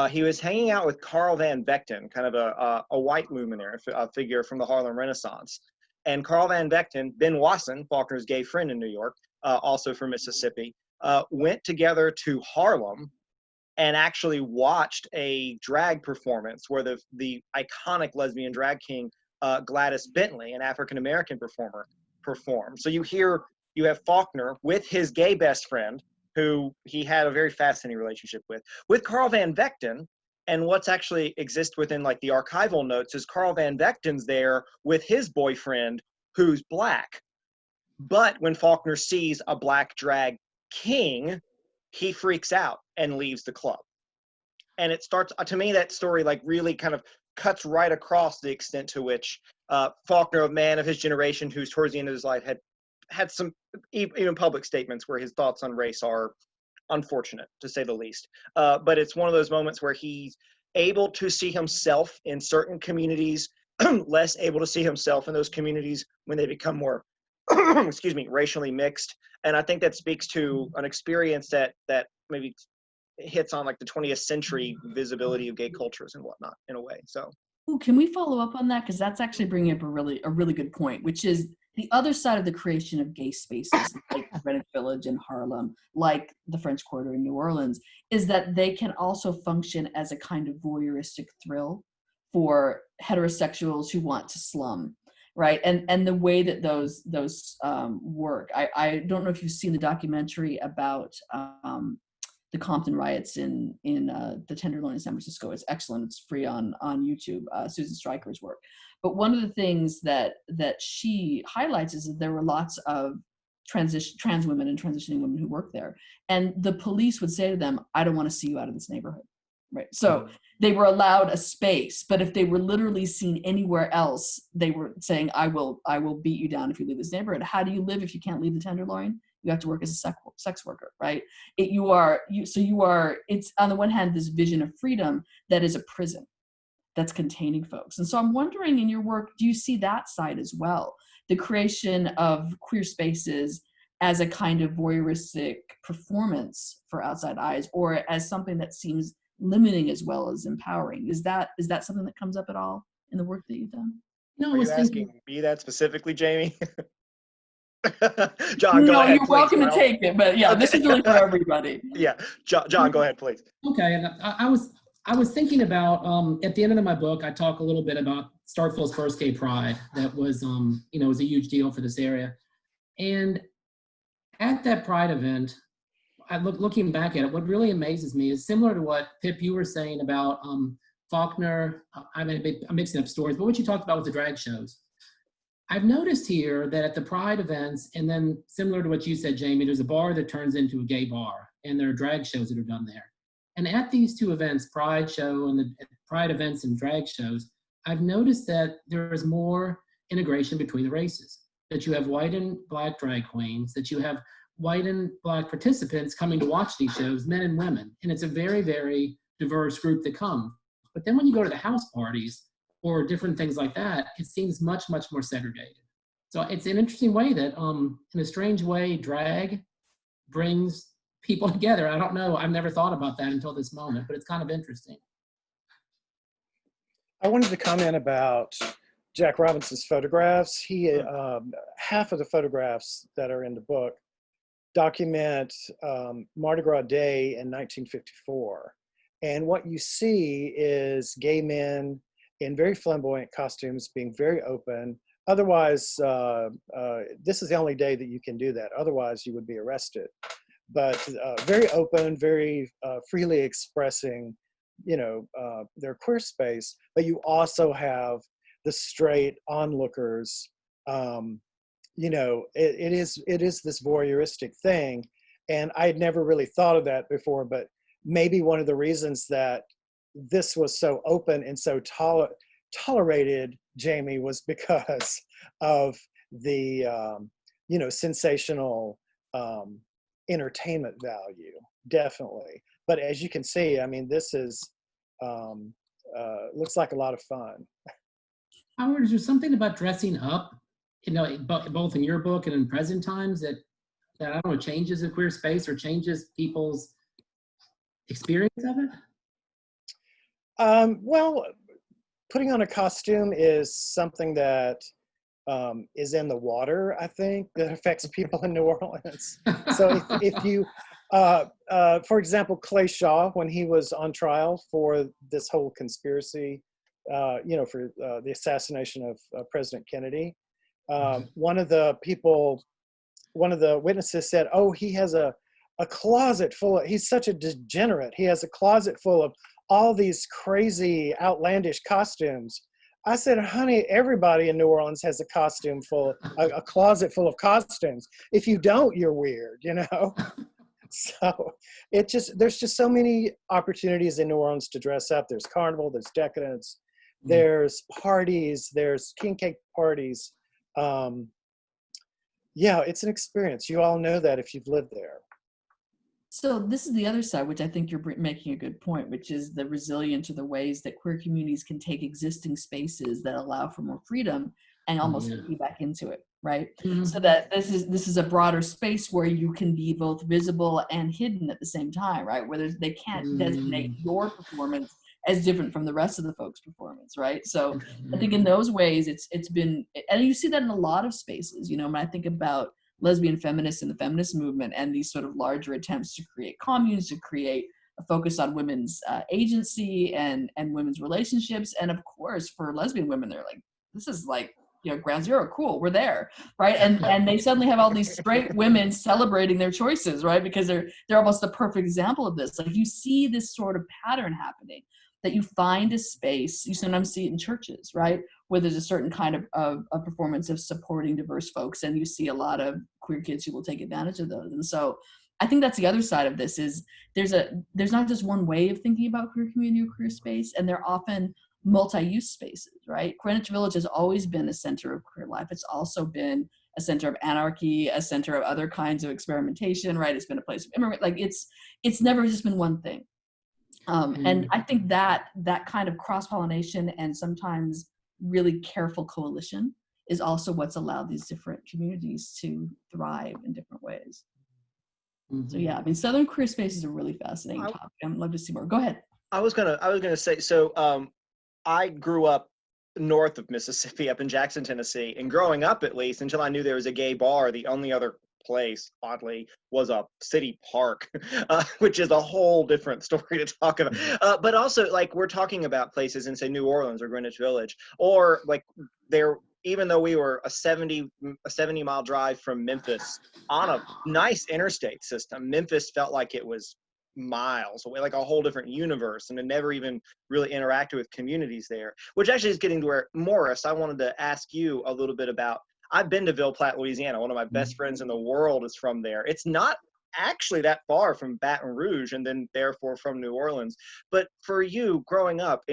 He was hanging out with Carl Van Vechten, kind of a white luminary figure from the Harlem Renaissance. And Carl Van Vechten, Ben Wasson, Faulkner's gay friend in New York, also from Mississippi, went together to Harlem and actually watched a drag performance where the iconic lesbian drag king Gladys Bentley, an African-American performer, performed. So you have Faulkner with his gay best friend, who he had a very fascinating relationship with Carl Van Vechten. And what's actually exists within like the archival notes is Carl Van Vechten's there with his boyfriend who's Black. But when Faulkner sees a Black drag king, he freaks out and leaves the club. And it starts, to me, that story like really kind of cuts right across the extent to which Faulkner, a man of his generation, who's towards the end of his life had some even public statements where his thoughts on race are unfortunate, to say the least. But it's one of those moments where he's able to see himself in certain communities, less able to see himself in those communities when they become more excuse me, racially mixed. And I think that speaks to an experience that maybe hits on like the 20th century visibility of gay cultures and whatnot in a way. So can we follow up on that? Because that's actually bringing up a really good point, which is the other side of the creation of gay spaces like Greenwich Village in Harlem, like the French Quarter in New Orleans, is that they can also function as a kind of voyeuristic thrill for heterosexuals who want to slum. Right, and the way that those work, I don't know if you've seen the documentary about the Compton riots in the Tenderloin in San Francisco. It's excellent. It's free on YouTube. Susan Stryker's work. But one of the things that she highlights is that there were lots of trans women and transitioning women who worked there, and the police would say to them, "I don't want to see you out of this neighborhood." Right. So they were allowed a space, but if they were literally seen anywhere else, they were saying, I will beat you down if you leave this neighborhood. How do you live if you can't leave the Tenderloin? You have to work as a sex worker, right? It's on the one hand, this vision of freedom that is a prison that's containing folks. And so I'm wondering, in your work, do you see that side as well? The creation of queer spaces as a kind of voyeuristic performance for outside eyes, or as something that seems limiting as well as empowering. Is that something that comes up at all in the work that you've done? No, are you asking me that specifically, Jamie? John, go ahead. You're welcome to take it, but yeah, okay. This is really for everybody. Yeah, John, go ahead, please. Okay, and I was thinking about at the end of my book, I talk a little bit about Starkville's first gay pride. That was was a huge deal for this area, and at that pride event, looking back at it, what really amazes me is similar to what Pip you were saying about Faulkner. I'm mixing up stories, but what you talked about with the drag shows. I've noticed here that at the pride events, and then similar to what you said, Jamie, there's a bar that turns into a gay bar, and there are drag shows that are done there. And at these two events, pride show and the pride events and drag shows, I've noticed that there is more integration between the races, that you have white and Black drag queens, that you have white and Black participants coming to watch these shows, men and women. And it's a very, very diverse group that come. But then when you go to the house parties or different things like that, it seems much, much more segregated. So it's an interesting way that, in a strange way, drag brings people together. I don't know, I've never thought about that until this moment, but it's kind of interesting. I wanted to comment about Jack Robinson's photographs. Half of the photographs that are in the book document Mardi Gras Day in 1954. And what you see is gay men in very flamboyant costumes being very open. Otherwise, this is the only day that you can do that. Otherwise, you would be arrested. But very open, very freely expressing, their queer space. But you also have the straight onlookers. It is this voyeuristic thing, and I had never really thought of that before. But maybe one of the reasons that this was so open and so tolerated, Jamie, was because of the sensational entertainment value, definitely. But as you can see, I mean, this is looks like a lot of fun. Howard, is there something about dressing up, both in your book and in present times that I don't know, changes the queer space or changes people's experience of it? Well, putting on a costume is something that is in the water, I think, that affects people in New Orleans. So if you, for example, Clay Shaw, when he was on trial for this whole conspiracy, for the assassination of President Kennedy, one of the witnesses said, "Oh, he has a closet full of, he's such a degenerate. He has a closet full of all these crazy, outlandish costumes." I said, "Honey, everybody in New Orleans has a a closet full of costumes. If you don't, you're weird, So there's just so many opportunities in New Orleans to dress up. There's carnival, there's decadence, there's parties, there's king cake parties. Yeah, it's an experience. You all know that if you've lived there. So this is the other side, which I think you're making a good point, which is the resilience, or the ways that queer communities can take existing spaces that allow for more freedom and almost back into it, right? Mm-hmm. So that this is a broader space where you can be both visible and hidden at the same time, right? Where they can't designate your performance as different from the rest of the folks' performance, right? So I think in those ways, it's been, and you see that in a lot of spaces. When I think about lesbian feminists and the feminist movement and these sort of larger attempts to create communes, to create a focus on women's agency and women's relationships. And of course, for lesbian women, they're like, this is like, ground zero, cool, we're there, right? And they suddenly have all these straight women celebrating their choices, right? Because they're almost the perfect example of this. Like, you see this sort of pattern happening, that you find a space, you sometimes see it in churches, right? Where there's a certain kind of performance of supporting diverse folks, and you see a lot of queer kids who will take advantage of those. And so I think that's the other side of this, is there's not just one way of thinking about queer community or queer space, and they're often multi-use spaces, right? Greenwich Village has always been a center of queer life. It's also been a center of anarchy, a center of other kinds of experimentation, right? It's been a place of immigrant, like it's never just been one thing. And I think that kind of cross-pollination and sometimes really careful coalition is also what's allowed these different communities to thrive in different ways. So yeah, I mean, Southern queer space is a really fascinating topic. I'd love to see more. Go ahead. I was gonna say, so I grew up north of Mississippi, up in Jackson, Tennessee, and growing up, at least, until I knew there was a gay bar, the only other place, oddly, was a city park, which is a whole different story to talk about. But also, like, we're talking about places in, say, New Orleans or Greenwich Village, or like even though we were a 70-mile drive from Memphis on a nice interstate system, Memphis felt like it was miles away, like a whole different universe, and it never even really interacted with communities there, which actually is getting to where, Morris, I wanted to ask you a little bit about, I've been to Ville Platte, Louisiana. One of my best friends in the world is from there. It's not actually that far from Baton Rouge, and then therefore from New Orleans. But for you growing up,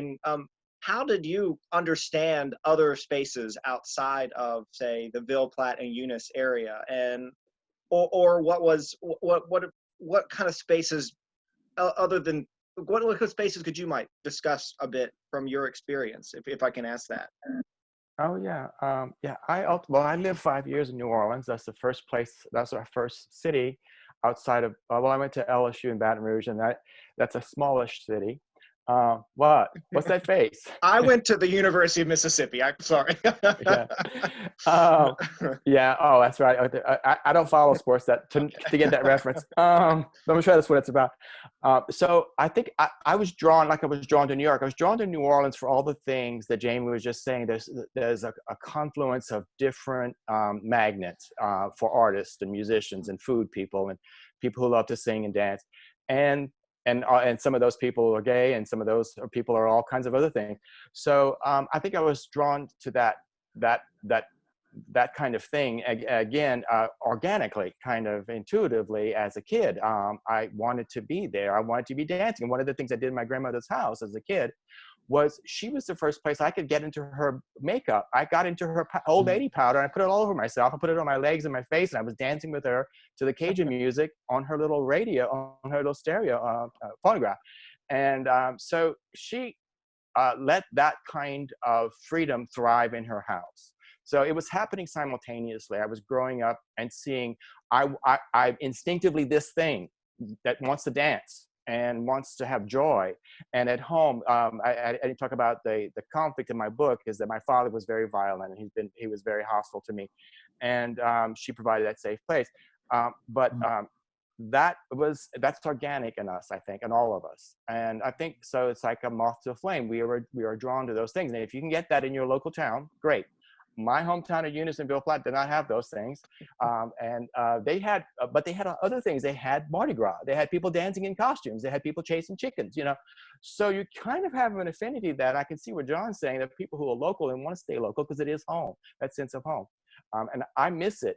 how did you understand other spaces outside of, say, the Ville Platte and Eunice area, and or what kind of spaces, other than what spaces could you might discuss a bit from your experience, if I can ask that? Oh yeah, I lived 5 years in New Orleans. That's the first place. That's our first city outside of. I went to LSU in Baton Rouge, and that's a smallish city. What? What's that face? I went to the University of Mississippi. I'm sorry. Yeah. Yeah. Oh, that's right. I don't follow sports to get that reference. But I'm sure that's what it's about. So I think I was drawn, like I was drawn to New York. I was drawn to New Orleans for all the things that Jamie was just saying. There's a confluence of different magnets for artists and musicians and food people and people who love to sing and dance. And some of those people are gay, and some of those people are all kinds of other things. So I think I was drawn to that kind of thing again, organically, kind of intuitively as a kid. I wanted to be there. I wanted to be dancing. And one of the things I did in my grandmother's house as a kid was she was the first place I could get into her makeup. I got into her old lady powder, and I put it all over myself. I put it on my legs and my face, and I was dancing with her to the Cajun music on her little radio, on her little stereo phonograph. And so she let that kind of freedom thrive in her house. So it was happening simultaneously. I was growing up and seeing, I instinctively this thing that wants to dance and wants to have joy. And at home, I didn't talk about the conflict in my book, is that my father was very violent, and he was very hostile to me. And she provided that safe place. That's organic in us, I think, in all of us. And I think so. It's like a moth to a flame. We are drawn to those things. And if you can get that in your local town, great. My hometown of Unionville Platte did not have those things. They had other things. They had Mardi Gras. They had people dancing in costumes. They had people chasing chickens, So you kind of have an affinity that I can see what John's saying, that people who are local and want to stay local because it is home, that sense of home. And I miss it.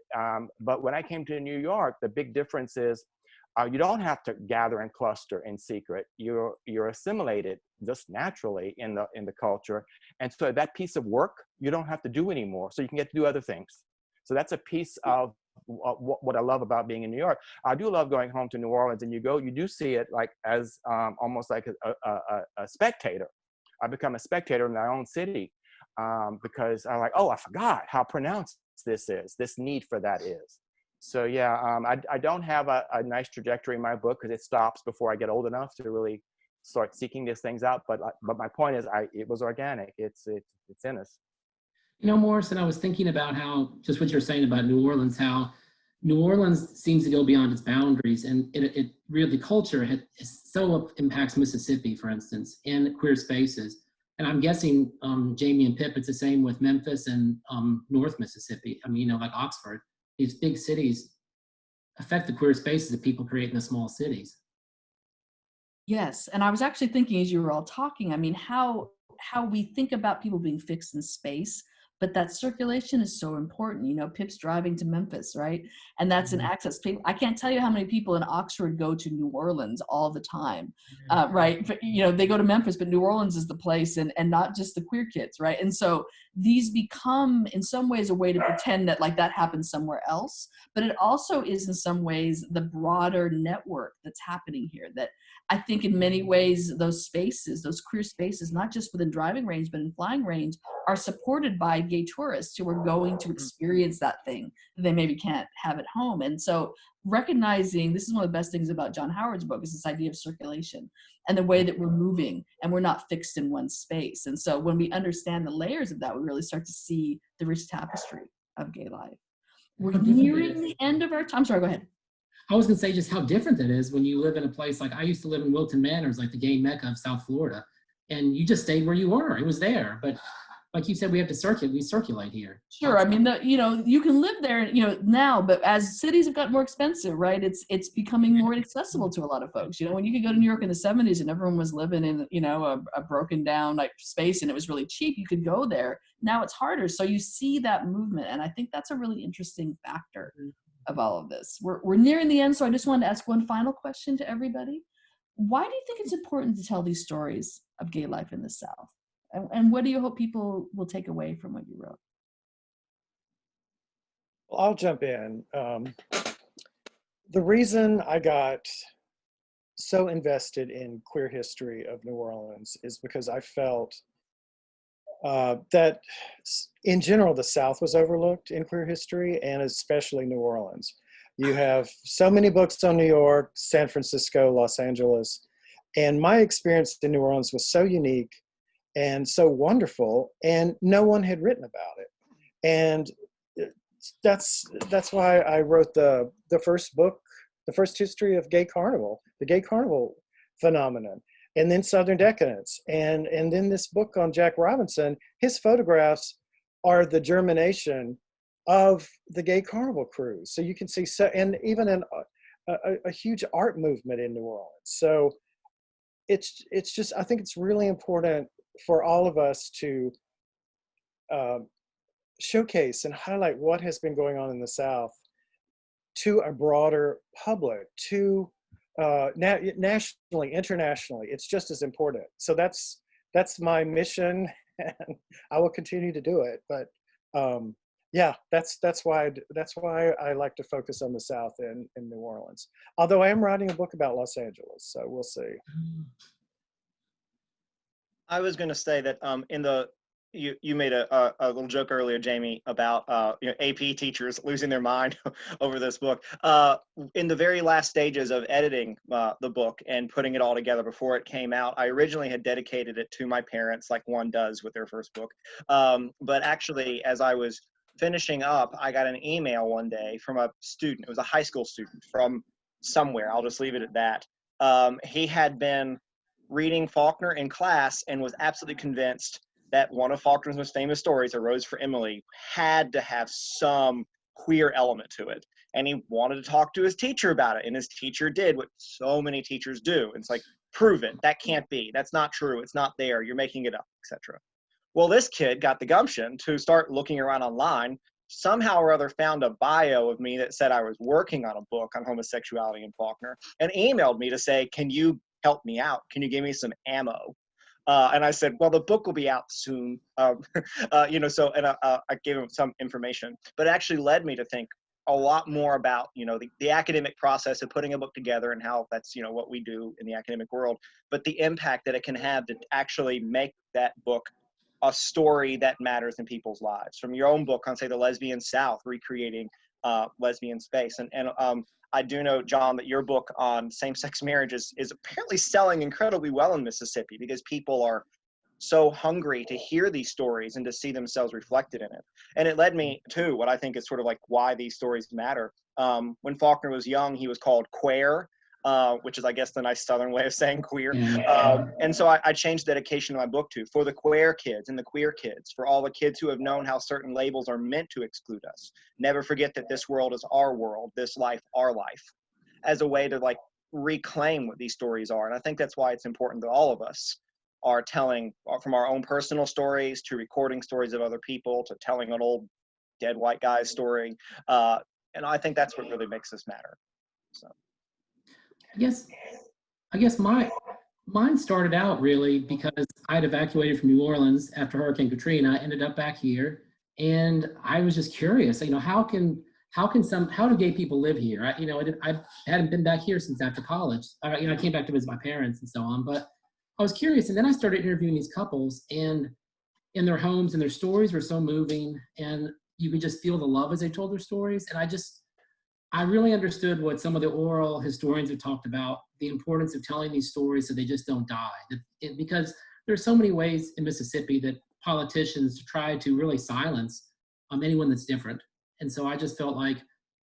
But when I came to New York, the big difference is you don't have to gather and cluster in secret. You're assimilated just naturally in the culture. And so that piece of work, you don't have to do anymore. So you can get to do other things. So that's a piece of what I love about being in New York. I do love going home to New Orleans, and you do see it like as almost like a spectator. I become a spectator in my own city because I'm like, oh, I forgot how pronounced this need for that is. So yeah, I don't have a nice trajectory in my book because it stops before I get old enough to really start seeking these things out. But my point is, it was organic. It's in us. Morrison, I was thinking about how, just what you're saying about New Orleans, how New Orleans seems to go beyond its boundaries, and it really, the culture so impacts Mississippi, for instance, and queer spaces. And I'm guessing, Jamie and Pip, it's the same with Memphis and North Mississippi. I mean, like Oxford, these big cities affect the queer spaces that people create in the small cities. Yes, and I was actually thinking as you were all talking, I mean, how we think about people being fixed in space, but that circulation is so important. Pip's driving to Memphis, right? And that's an access. I can't tell you how many people in Oxford go to New Orleans all the time, right? But, they go to Memphis, but New Orleans is the place, and not just the queer kids, right? And so these become, in some ways, a way to pretend that like that happens somewhere else, but it also is in some ways the broader network that's happening here. That I think in many ways those spaces, those queer spaces, not just within driving range, but in flying range, are supported by gay tourists who are going to experience that thing that they maybe can't have at home. And so recognizing, this is one of the best things about John Howard's book, is this idea of circulation and the way that we're moving and we're not fixed in one space. And so when we understand the layers of that, we really start to see the rich tapestry of gay life. We're nearing the end of our time. Sorry, go ahead. I was going to say just how different that is when you live in a place like I used to live in Wilton Manors, like the gay mecca of South Florida, and you just stayed where you were. It was there. But like you said, we have to circulate. We circulate here. Sure. I mean, you can live there, now, but as cities have gotten more expensive, right? It's becoming more accessible to a lot of folks. When you could go to New York in the 70s and everyone was living in, a broken down like space and it was really cheap, you could go there. Now it's harder. So you see that movement. And I think that's a really interesting factor of all of this. We're nearing the end. So I just wanted to ask one final question to everybody. Why do you think it's important to tell these stories of gay life in the South? And what do you hope people will take away from what you wrote? Well, I'll jump in. The reason I got so invested in queer history of New Orleans is because I felt that in general, the South was overlooked in queer history, and especially New Orleans. You have so many books on New York, San Francisco, Los Angeles, And my experience in New Orleans was so unique and so wonderful, and no one had written about it. And that's why I wrote the first book, the first history of gay carnival, the gay carnival phenomenon, and then Southern Decadence, and then this book on Jack Robinson. His photographs are the germination of the gay carnival cruise. So you can see, so, and even a huge art movement in New Orleans. So it's just, I think it's really important for all of us to showcase and highlight what has been going on in the South to a broader public, to nationally, internationally. It's just as important. So that's my mission, and I will continue to do it. But yeah, that's why I like to focus on the South in New Orleans. Although I am writing a book about Los Angeles, so we'll see. I was going to say that you made a little joke earlier, Jamie, about AP teachers losing their mind over this book. In the very last stages of editing the book and putting it all together before it came out, I originally had dedicated it to my parents, like one does with their first book. But actually, as I was finishing up, I got an email one day from a student. It was a high school student from somewhere. I'll just leave it at that. He had been reading Faulkner in class and was absolutely convinced that one of Faulkner's most famous stories, A Rose for Emily, had to have some queer element to it. And he wanted to talk to his teacher about it. And his teacher did what so many teachers do. It's like, prove it. That can't be. That's not true. It's not there. You're making it up, etc. Well, this kid got the gumption to start looking around online, somehow or other found a bio of me that said I was working on a book on homosexuality in Faulkner, and emailed me to say, can you help me out? Can you give me some ammo? And I said, well, the book will be out soon. I gave him some information, but it actually led me to think a lot more about, the academic process of putting a book together and how that's, what we do in the academic world, but the impact that it can have to actually make that book a story that matters in people's lives. From your own book on, say, the lesbian South, recreating lesbian space. And I do know, John, that your book on same-sex marriage is apparently selling incredibly well in Mississippi because people are so hungry to hear these stories and to see themselves reflected in it. And it led me to what I think is sort of like why these stories matter. When Faulkner was young, he was called Queer, which is, I guess, the nice Southern way of saying queer. And so I changed dedication of my book to, for the queer kids and the queer kids, for all the kids who have known how certain labels are meant to exclude us. Never forget that this world is our world, this life, our life, as a way to like reclaim what these stories are. And I think that's why it's important that all of us are telling from our own personal stories to recording stories of other people to telling an old dead white guy's story. And I think that's what really makes this matter. So. I guess mine started out really because I'd evacuated from New Orleans after Hurricane Katrina. I ended up back here, and I was just curious. How do gay people live here? I hadn't been back here since after college. I came back to visit my parents and so on, but I was curious, and then I started interviewing these couples, and in their homes, and their stories were so moving, and you could just feel the love as they told their stories, and I really understood what some of the oral historians have talked about, the importance of telling these stories so they just don't die. Because there's so many ways in Mississippi that politicians try to really silence anyone that's different. And so I just felt like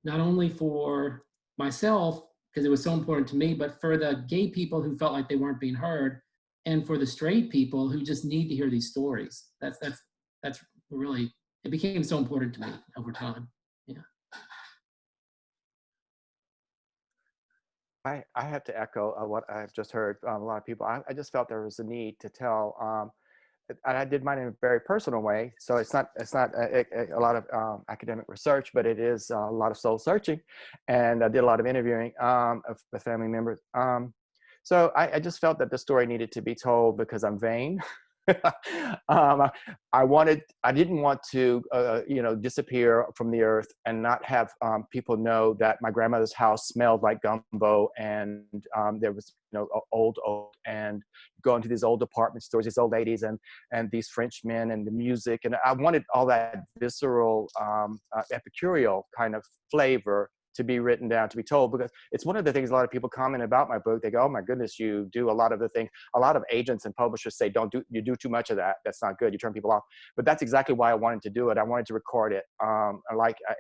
not only for myself, because it was so important to me, but for the gay people who felt like they weren't being heard, and for the straight people who just need to hear these stories. That's really, it became so important to me over time. Yeah. I have to echo what I've just heard from a lot of people. I just felt there was a need to tell. I did mine in a very personal way, so it's not a lot of academic research, but it is a lot of soul searching, and I did a lot of interviewing with family members. So I just felt that the story needed to be told because I'm vain. I didn't want to, disappear from the earth and not have people know that my grandmother's house smelled like gumbo, and there was, old, and going to these old department stores, these old ladies and these French men and the music. And I wanted all that visceral, epicureal kind of flavor to be written down, to be told, because it's one of the things a lot of people comment about my book. They go, oh my goodness, you do a lot of the things. A lot of agents and publishers say, you do too much of that. That's not good. You turn people off. But that's exactly why I wanted to do it. I wanted to record it.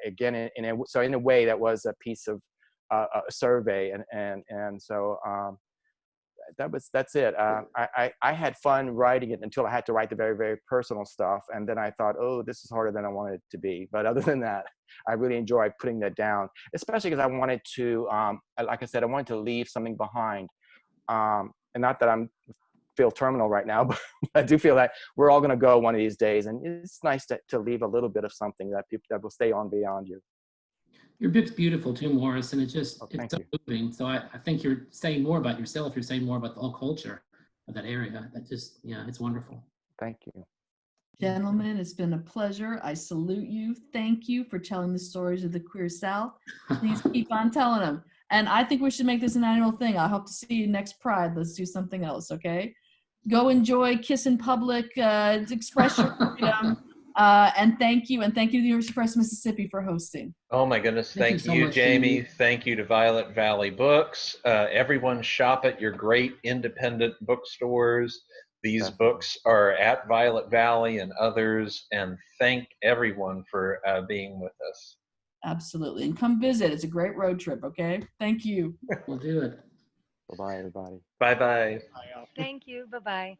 Again, so in a way that was a piece of a survey. And so that's it. I had fun writing it until I had to write the very, very personal stuff. And then I thought, oh, this is harder than I wanted it to be. But other than that, I really enjoyed putting that down, especially because I wanted to, like I said, I wanted to leave something behind. And not that feel terminal right now, but I do feel that we're all going to go one of these days. And it's nice to leave a little bit of something that will stay on beyond you. Your book's beautiful too, Morris, and it's so you. moving. So I think you're saying more about yourself. You're saying more about the whole culture of that area. That just, it's wonderful. Thank you. Gentlemen, it's been a pleasure. I salute you. Thank you for telling the stories of the queer South. Please keep on telling them. And I think we should make this an annual thing. I hope to see you next Pride. Let's do something else, okay? Go enjoy, kiss in public, express your freedom. And thank you to the University of West Mississippi for hosting. Oh my goodness, thank so you, much, Jamie. Thank you to Violet Valley Books. Everyone shop at your great independent bookstores. These books are at Violet Valley and others, and thank everyone for being with us. Absolutely, and come visit. It's a great road trip, okay? Thank you. We'll do it. Bye-bye, everybody. Bye-bye. Thank you. Bye-bye.